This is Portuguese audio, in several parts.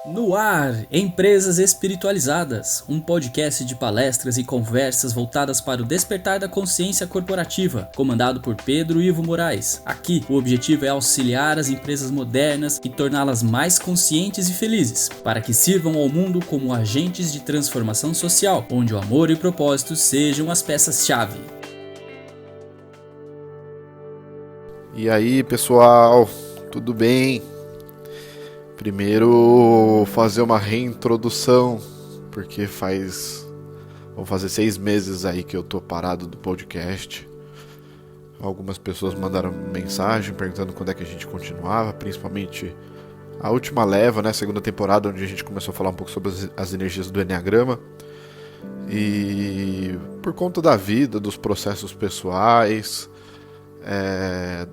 No ar, Empresas Espiritualizadas, um podcast de palestras e conversas voltadas para o despertar da consciência corporativa, comandado por Pedro Ivo Moraes. Aqui, o objetivo é auxiliar as empresas modernas e torná-las mais conscientes e felizes, para que sirvam ao mundo como agentes de transformação social, onde o amor e o propósito sejam as peças-chave. E aí, pessoal, tudo bem? Primeiro, fazer uma reintrodução, porque vão fazer 6 meses aí que eu tô parado do podcast. Algumas pessoas mandaram mensagem perguntando quando é que a gente continuava, principalmente a última leva, né, segunda temporada, onde a gente começou a falar um pouco sobre as energias do Enneagrama. E por conta da vida, dos processos pessoais,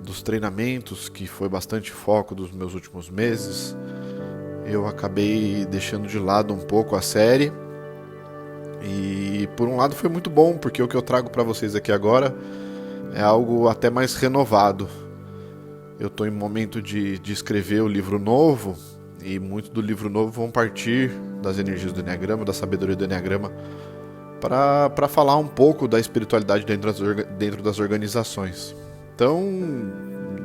dos treinamentos, que foi bastante foco dos meus últimos meses, eu acabei deixando de lado um pouco a série. E por um lado foi muito bom, porque o que eu trago para vocês aqui agora é algo até mais renovado. Eu estou em momento de escrever o livro novo, e muito do livro novo vão partir das energias do Enneagrama, da sabedoria do Enneagrama, para falar um pouco da espiritualidade dentro das organizações. Então,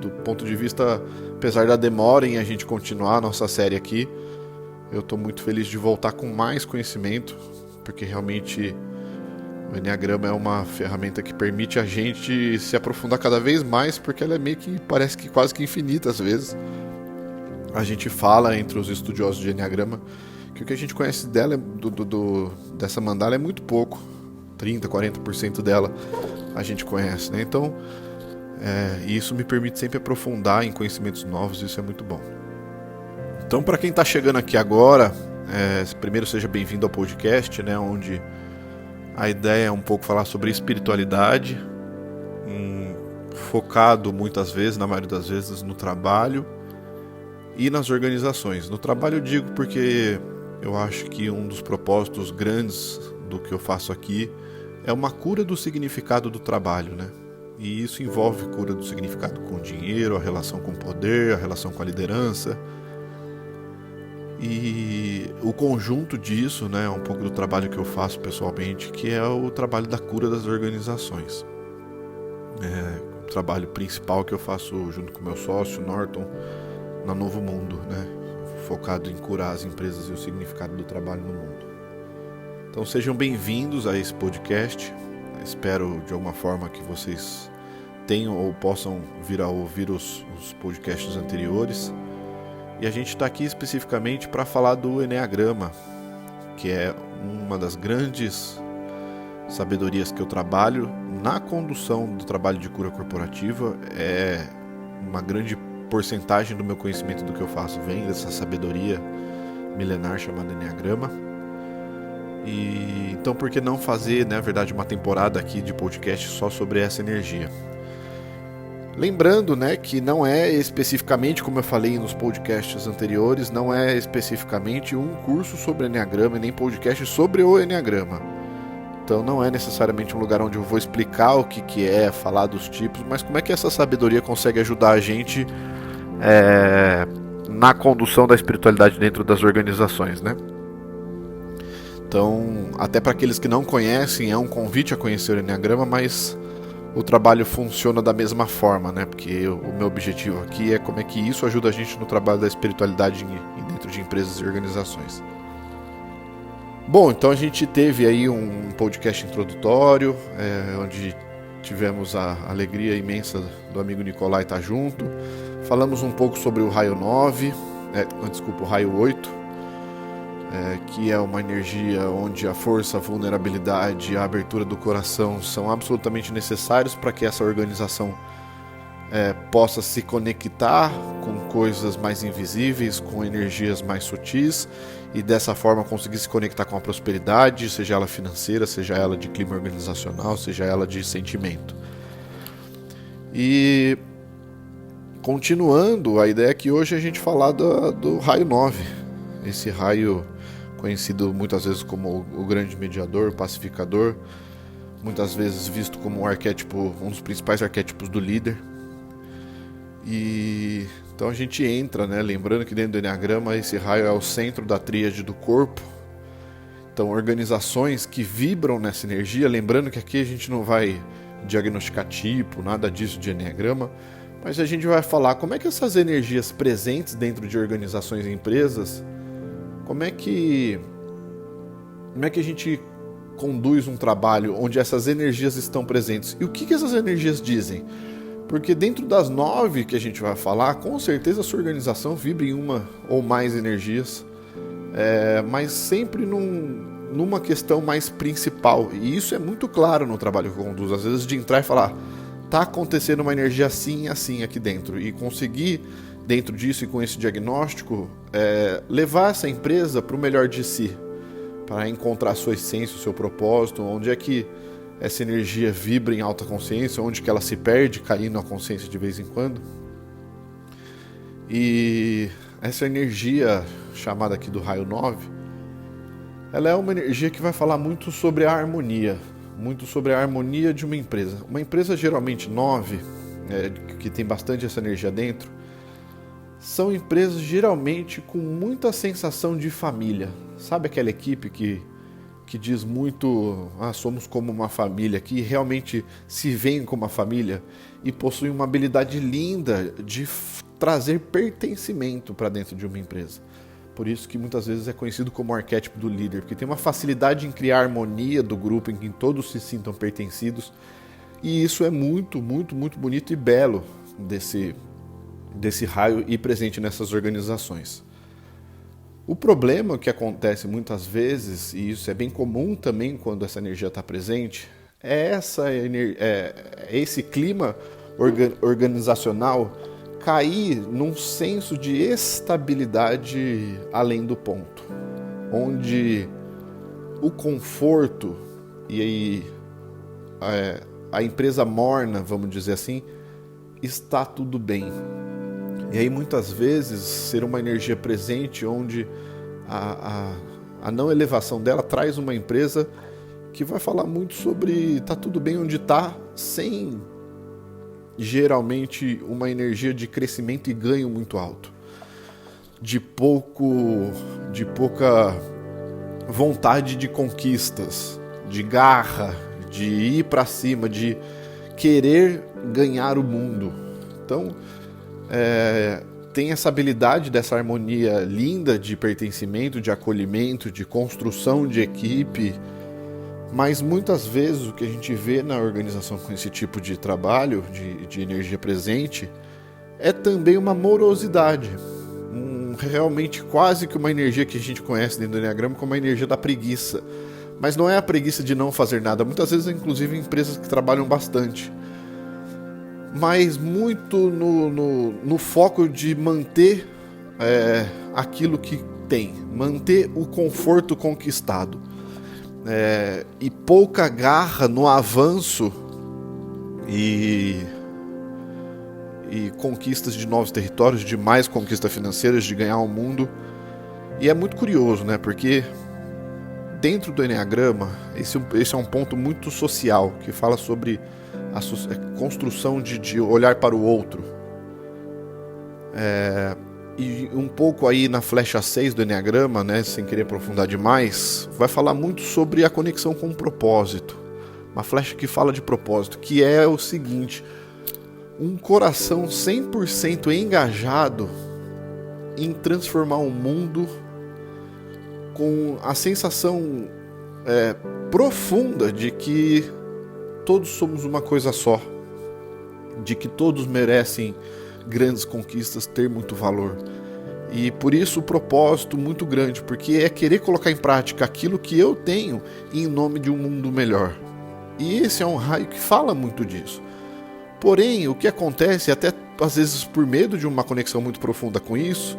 do ponto de vista, apesar da demora em a gente continuar a nossa série aqui, eu estou muito feliz de voltar com mais conhecimento, porque realmente o Enneagrama é uma ferramenta que permite a gente se aprofundar cada vez mais, porque ela é meio que, parece que quase que infinita às vezes. A gente fala entre os estudiosos de Enneagrama que o que a gente conhece dela, dessa mandala, é muito pouco. 30%, 40% dela a gente conhece, né? Então, e isso me permite sempre aprofundar em conhecimentos novos, isso é muito bom. Então, para quem está chegando aqui agora, primeiro seja bem-vindo ao podcast, né, onde a ideia é um pouco falar sobre espiritualidade, focado muitas vezes, na maioria das vezes, no trabalho e nas organizações. No trabalho eu digo porque eu acho que um dos propósitos grandes do que eu faço aqui é uma cura do significado do trabalho, né? E isso envolve cura do significado com o dinheiro, a relação com o poder, a relação com a liderança. E o conjunto disso, né, é um pouco do trabalho que eu faço pessoalmente, que é o trabalho da cura das organizações. O trabalho principal que eu faço junto com meu sócio, Norton, na Novo Mundo, né, focado em curar as empresas e o significado do trabalho no mundo. Então sejam bem-vindos a esse podcast. Espero de alguma forma que vocês tenham ou possam vir a ouvir os podcasts anteriores. E a gente está aqui especificamente para falar do Enneagrama, que é uma das grandes sabedorias que eu trabalho na condução do trabalho de cura corporativa. É uma grande porcentagem do meu conhecimento do que eu faço vem dessa sabedoria milenar chamada Enneagrama. E então, por que não fazer, na verdade, uma temporada aqui de podcast só sobre essa energia? Lembrando, né, que não é especificamente, como eu falei nos podcasts anteriores, não é especificamente um curso sobre Enneagrama e nem podcast sobre o Enneagrama. Então não é necessariamente um lugar onde eu vou explicar o que é, falar dos tipos, mas como é que essa sabedoria consegue ajudar a gente na condução da espiritualidade dentro das organizações, né? Então, até para aqueles que não conhecem, é um convite a conhecer o Enneagrama, mas o trabalho funciona da mesma forma, né? Porque o meu objetivo aqui é como é que isso ajuda a gente no trabalho da espiritualidade dentro de empresas e organizações. Bom, então a gente teve aí um podcast introdutório, onde tivemos a alegria imensa do amigo Nicolai estar junto. Falamos um pouco sobre o raio 9, o raio 8, que é uma energia onde a força, a vulnerabilidade e a abertura do coração são absolutamente necessários para que essa organização possa se conectar com coisas mais invisíveis, com energias mais sutis, e dessa forma conseguir se conectar com a prosperidade, seja ela financeira, seja ela de clima organizacional, seja ela de sentimento. E continuando, a ideia é que hoje a gente falar do raio 9, esse raio conhecido muitas vezes como o grande mediador, pacificador, muitas vezes visto como um dos principais arquétipos do líder. E Então a gente entra, né, lembrando que dentro do Enneagrama esse raio é o centro da tríade do corpo. Então organizações que vibram nessa energia, lembrando que aqui a gente não vai diagnosticar tipo, nada disso de Enneagrama, mas a gente vai falar como é que essas energias presentes dentro de organizações e empresas, como é que a gente conduz um trabalho onde essas energias estão presentes. E o que essas energias dizem? Porque dentro das 9 que a gente vai falar, com certeza a sua organização vibra em uma ou mais energias, mas sempre numa questão mais principal. E isso é muito claro no trabalho que eu conduzo. Às vezes de entrar e falar, tá acontecendo uma energia assim e assim aqui dentro. E conseguir, dentro disso e com esse diagnóstico, levar essa empresa para o melhor de si. Para encontrar a sua essência, o seu propósito, onde é que essa energia vibra em alta consciência, onde que ela se perde, caindo na consciência de vez em quando. E essa energia, chamada aqui do raio 9, ela é uma energia que vai falar muito sobre a harmonia, de uma empresa. Uma empresa geralmente 9, que tem bastante essa energia dentro, são empresas geralmente com muita sensação de família. Sabe aquela equipe que diz muito, somos como uma família, que realmente se veem como uma família e possuem uma habilidade linda de trazer pertencimento para dentro de uma empresa. Por isso que muitas vezes é conhecido como o arquétipo do líder, porque tem uma facilidade em criar harmonia do grupo, em que todos se sintam pertencidos. E isso é muito, muito, muito bonito e belo desse raio e presente nessas organizações. O problema que acontece muitas vezes, e isso é bem comum também quando essa energia está presente, é esse clima organizacional cair num senso de estabilidade além do ponto, onde o conforto e a empresa morna, vamos dizer assim, está tudo bem. E aí muitas vezes ser uma energia presente onde a não elevação dela traz uma empresa que vai falar muito sobre tá tudo bem onde tá, sem geralmente uma energia de crescimento e ganho muito alto, de pouca vontade de conquistas, de garra, de ir para cima, de querer ganhar o mundo. Então tem essa habilidade dessa harmonia linda de pertencimento, de acolhimento, de construção de equipe, mas muitas vezes o que a gente vê na organização com esse tipo de trabalho, de energia presente, é também uma morosidade, realmente quase que uma energia que a gente conhece dentro do Enneagrama como a energia da preguiça, mas não é a preguiça de não fazer nada, muitas vezes inclusive empresas que trabalham bastante, mas muito no foco de manter aquilo que tem, manter o conforto conquistado, e pouca garra no avanço e conquistas de novos territórios, de mais conquistas financeiras, de ganhar o mundo. E é muito curioso, né? Porque dentro do Enneagrama, esse é um ponto muito social, que fala sobre a construção de olhar para o outro. E um pouco aí na flecha 6 do Enneagrama, né, sem querer aprofundar demais, vai falar muito sobre a conexão com o propósito. Uma flecha que fala de propósito, que é o seguinte: um coração 100% engajado em transformar o mundo, com a sensação profunda de que todos somos uma coisa só, de que todos merecem grandes conquistas, ter muito valor. E por isso o propósito muito grande, porque é querer colocar em prática aquilo que eu tenho em nome de um mundo melhor. E esse é um raio que fala muito disso. Porém, o que acontece, até às vezes por medo de uma conexão muito profunda com isso,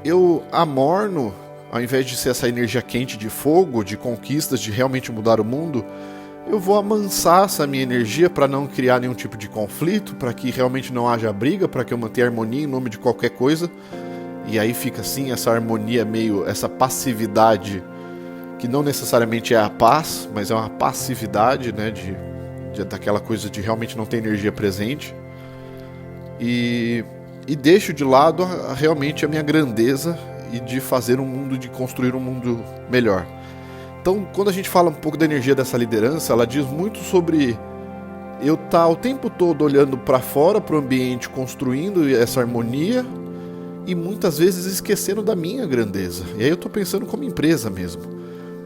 eu amorno, ao invés de ser essa energia quente de fogo, de conquistas, de realmente mudar o mundo, eu vou amansar essa minha energia para não criar nenhum tipo de conflito, para que realmente não haja briga, para que eu mantenha harmonia em nome de qualquer coisa. E aí fica assim essa harmonia meio, essa passividade, que não necessariamente é a paz, mas é uma passividade, né, daquela coisa de realmente não ter energia presente. e deixo de lado realmente a minha grandeza e de fazer um mundo, de construir um mundo melhor. Então, quando a gente fala um pouco da energia dessa liderança, ela diz muito sobre eu estar o tempo todo olhando para fora, para o ambiente, construindo essa harmonia e muitas vezes esquecendo da minha grandeza. E aí eu estou pensando como empresa mesmo.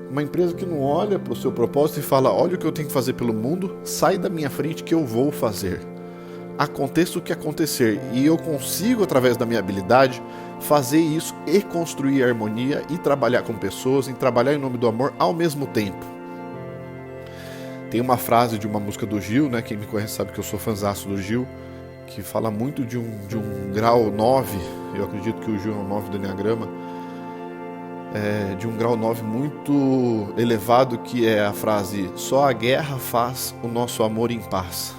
Uma empresa que não olha para o seu propósito e fala, olha o que eu tenho que fazer pelo mundo, sai da minha frente que eu vou fazer. Aconteça o que acontecer, e eu consigo, através da minha habilidade, fazer isso e construir harmonia e trabalhar com pessoas, em trabalhar em nome do amor ao mesmo tempo. Tem uma frase de uma música do Gil, né? Quem me conhece sabe que eu sou fãzaço do Gil, que fala muito de um grau 9, eu acredito que o Gil é um 9 do Enneagrama, de um grau 9 muito elevado, que é a frase, só a guerra faz o nosso amor em paz.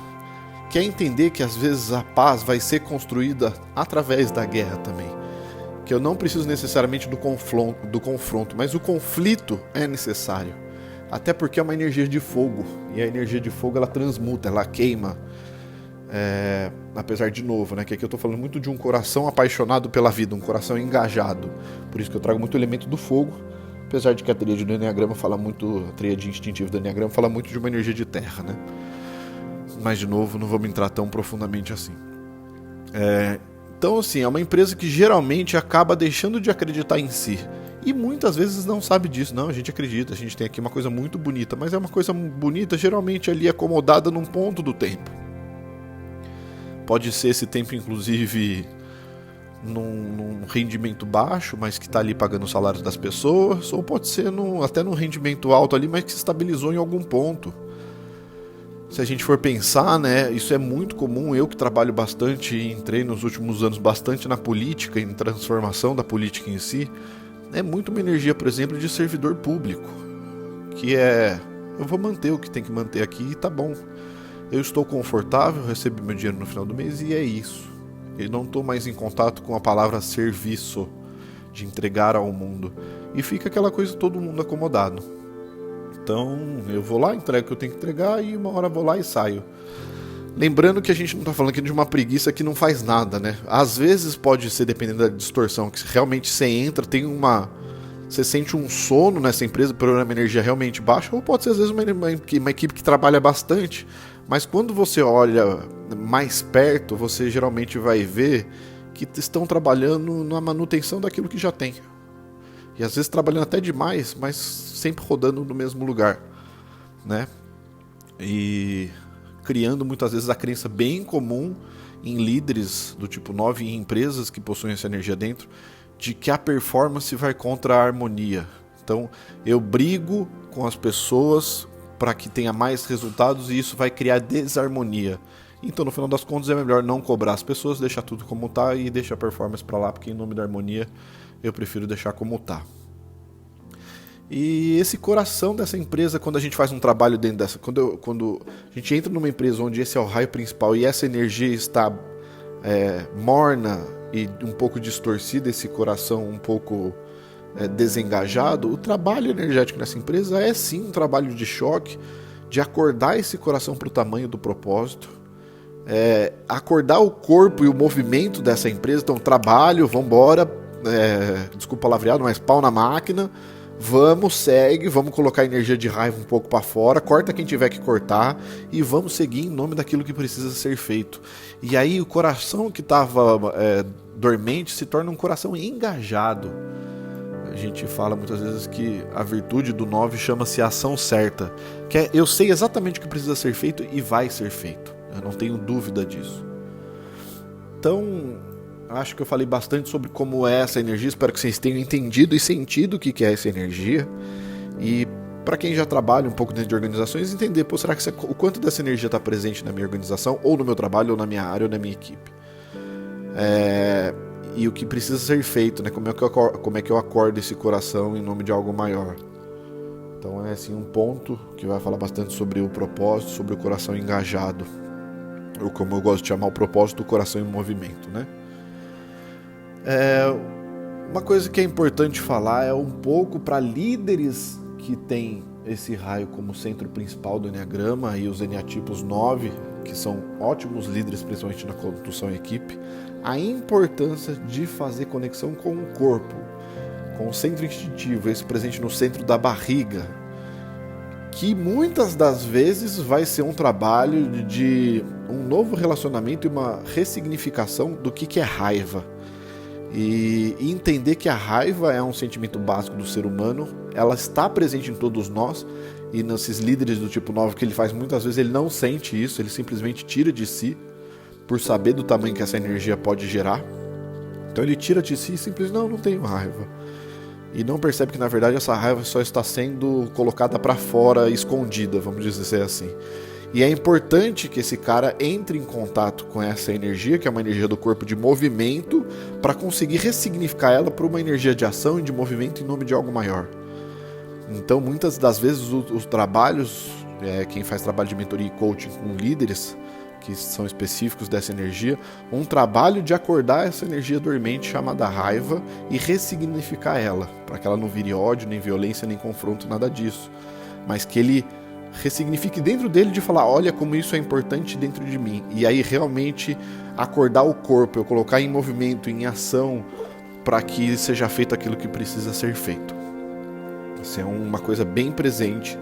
Quer entender que às vezes a paz vai ser construída através da guerra também. Que eu não preciso necessariamente do confronto, mas o conflito é necessário. Até porque é uma energia de fogo, e a energia de fogo ela transmuta, ela queima. Apesar de novo, né, que aqui eu estou falando muito de um coração apaixonado pela vida, um coração engajado. Por isso que eu trago muito elemento do fogo, apesar de que a tríade do Enneagrama fala muito, a tríade instintiva do Enneagrama fala muito de uma energia de terra, né? Mas de novo, não vamos entrar tão profundamente assim. Então assim, é uma empresa que geralmente acaba deixando de acreditar em si. E muitas vezes não sabe disso. Não, a gente acredita, a gente tem aqui uma coisa muito bonita, mas é uma coisa bonita geralmente ali acomodada num ponto do tempo. Pode ser esse tempo inclusive num rendimento baixo, mas que está ali pagando os salários das pessoas, ou pode ser até num rendimento alto ali, mas que se estabilizou em algum ponto. Se a gente for pensar, né, isso é muito comum. Eu que trabalho bastante e entrei nos últimos anos bastante na política, em transformação da política em si, é muito uma energia, por exemplo, de servidor público, que eu vou manter o que tem que manter aqui e tá bom. Eu estou confortável, recebo meu dinheiro no final do mês e é isso. Eu não estou mais em contato com a palavra serviço, de entregar ao mundo. E fica aquela coisa, todo mundo acomodado. Então eu vou lá, entrego o que eu tenho que entregar e uma hora vou lá e saio. Lembrando que a gente não está falando aqui de uma preguiça que não faz nada, né? Às vezes pode ser, dependendo da distorção, que realmente você entra, você sente um sono nessa empresa por uma energia realmente baixa, ou pode ser às vezes uma equipe que trabalha bastante, mas quando você olha mais perto, você geralmente vai ver que estão trabalhando na manutenção daquilo que já tem. E às vezes trabalhando até demais, mas sempre rodando no mesmo lugar, né? E criando muitas vezes a crença bem comum em líderes do tipo 9 em empresas que possuem essa energia dentro, de que a performance vai contra a harmonia. Então eu brigo com as pessoas para que tenha mais resultados e isso vai criar desarmonia. Então no final das contas é melhor não cobrar as pessoas, deixar tudo como está e deixar a performance para lá, porque em nome da harmonia eu prefiro deixar como está. E esse coração dessa empresa, quando a gente faz um trabalho dentro dessa, quando a gente entra numa empresa onde esse é o raio principal e essa energia está morna e um pouco distorcida, esse coração um pouco desengajado, o trabalho energético nessa empresa é sim um trabalho de choque, de acordar esse coração para o tamanho do propósito, acordar o corpo e o movimento dessa empresa. Então trabalho, vamos embora, desculpa o palavreado, mas pau na máquina, segue, vamos colocar a energia de raiva um pouco para fora, corta quem tiver que cortar e vamos seguir em nome daquilo que precisa ser feito. E aí o coração que estava dormente se torna um coração engajado. A gente fala muitas vezes que a virtude do 9 chama-se ação certa, que é eu sei exatamente o que precisa ser feito e vai ser feito, eu não tenho dúvida disso. Então acho que eu falei bastante sobre como é essa energia, espero que vocês tenham entendido e sentido o que é essa energia. E para quem já trabalha um pouco dentro de organizações, entender, será que o quanto dessa energia está presente na minha organização, ou no meu trabalho, ou na minha área, ou na minha equipe. E o que precisa ser feito, né? Como é que eu acordo esse coração em nome de algo maior. Então é assim, um ponto que vai falar bastante sobre o propósito, sobre o coração engajado, ou como eu gosto de chamar, o propósito do coração em movimento, né? Uma coisa que é importante falar é um pouco para líderes que têm esse raio como centro principal do Enneagrama e os Enneatipos 9 que são ótimos líderes, principalmente na condução em equipe, a importância de fazer conexão com o corpo, com o centro instintivo, esse presente no centro da barriga, que muitas das vezes vai ser um trabalho de um novo relacionamento e uma ressignificação do que é raiva. E entender que a raiva é um sentimento básico do ser humano, ela está presente em todos nós, e nesses líderes do tipo 9 que ele faz muitas vezes, ele não sente isso, ele simplesmente tira de si, por saber do tamanho que essa energia pode gerar. Então ele tira de si e simplesmente não tenho raiva. E não percebe que na verdade essa raiva só está sendo colocada para fora, escondida, vamos dizer assim. E é importante que esse cara entre em contato com essa energia, que é uma energia do corpo de movimento, para conseguir ressignificar ela para uma energia de ação e de movimento em nome de algo maior. Então, muitas das vezes, os trabalhos, quem faz trabalho de mentoria e coaching com líderes, que são específicos dessa energia, um trabalho de acordar essa energia dormente chamada raiva e ressignificar ela, para que ela não vire ódio, nem violência, nem confronto, nada disso. Mas que ele ressignifique dentro dele de falar, olha como isso é importante dentro de mim. E aí realmente acordar o corpo, eu colocar em movimento, em ação, para que seja feito aquilo que precisa ser feito. Isso é uma coisa bem presente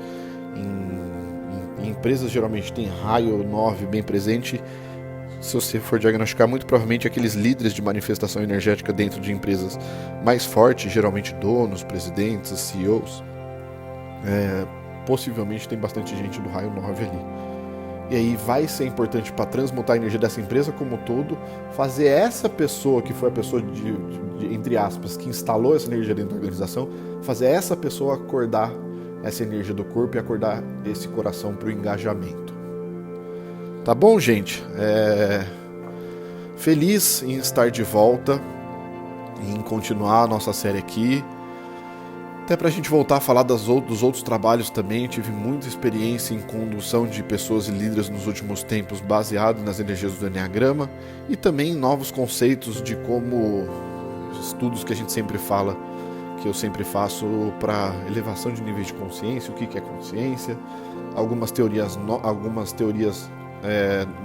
em empresas, geralmente tem raio 9 bem presente. Se você for diagnosticar, muito provavelmente aqueles líderes de manifestação energética dentro de empresas mais fortes, geralmente donos, presidentes, CEOs, possivelmente tem bastante gente do raio 9 ali. E aí vai ser importante para transmutar a energia dessa empresa como um todo, fazer essa pessoa que foi a pessoa entre aspas, que instalou essa energia dentro da organização, fazer essa pessoa acordar essa energia do corpo e acordar esse coração para o engajamento. Tá bom, gente? Feliz em estar de volta, em continuar a nossa série aqui. Até para a gente voltar a falar dos outros trabalhos também, tive muita experiência em condução de pessoas e líderes nos últimos tempos, baseado nas energias do Enneagrama, e também novos conceitos de como estudos que a gente sempre fala, que eu sempre faço para elevação de níveis de consciência, o que é consciência, algumas teorias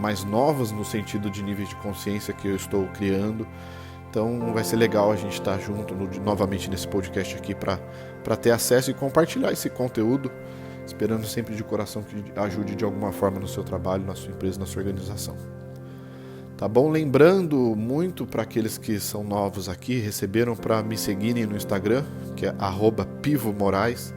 mais novas no sentido de níveis de consciência que eu estou criando. Então vai ser legal a gente estar junto novamente nesse podcast aqui para ter acesso e compartilhar esse conteúdo, esperando sempre de coração que ajude de alguma forma no seu trabalho, na sua empresa, na sua organização. Tá bom? Lembrando muito para aqueles que são novos aqui, receberam para me seguirem no Instagram, que é @pivomorais,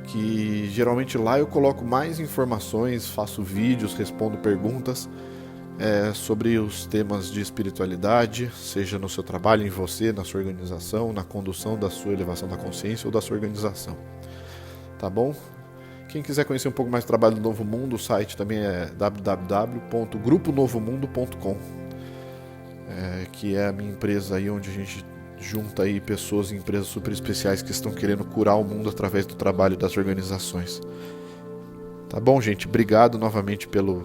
que geralmente lá eu coloco mais informações, faço vídeos, respondo perguntas sobre os temas de espiritualidade, seja no seu trabalho, em você, na sua organização, na condução da sua elevação da consciência ou da sua organização. Tá bom? Quem quiser conhecer um pouco mais do trabalho do Novo Mundo, o site também é www.gruponovomundo.com, que é a minha empresa aí onde a gente junta aí pessoas e empresas super especiais que estão querendo curar o mundo através do trabalho das organizações. Tá bom, gente? Obrigado novamente pelo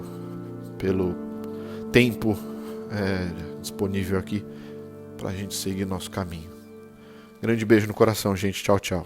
tempo disponível aqui pra gente seguir nosso caminho. Grande beijo no coração, gente. Tchau, tchau.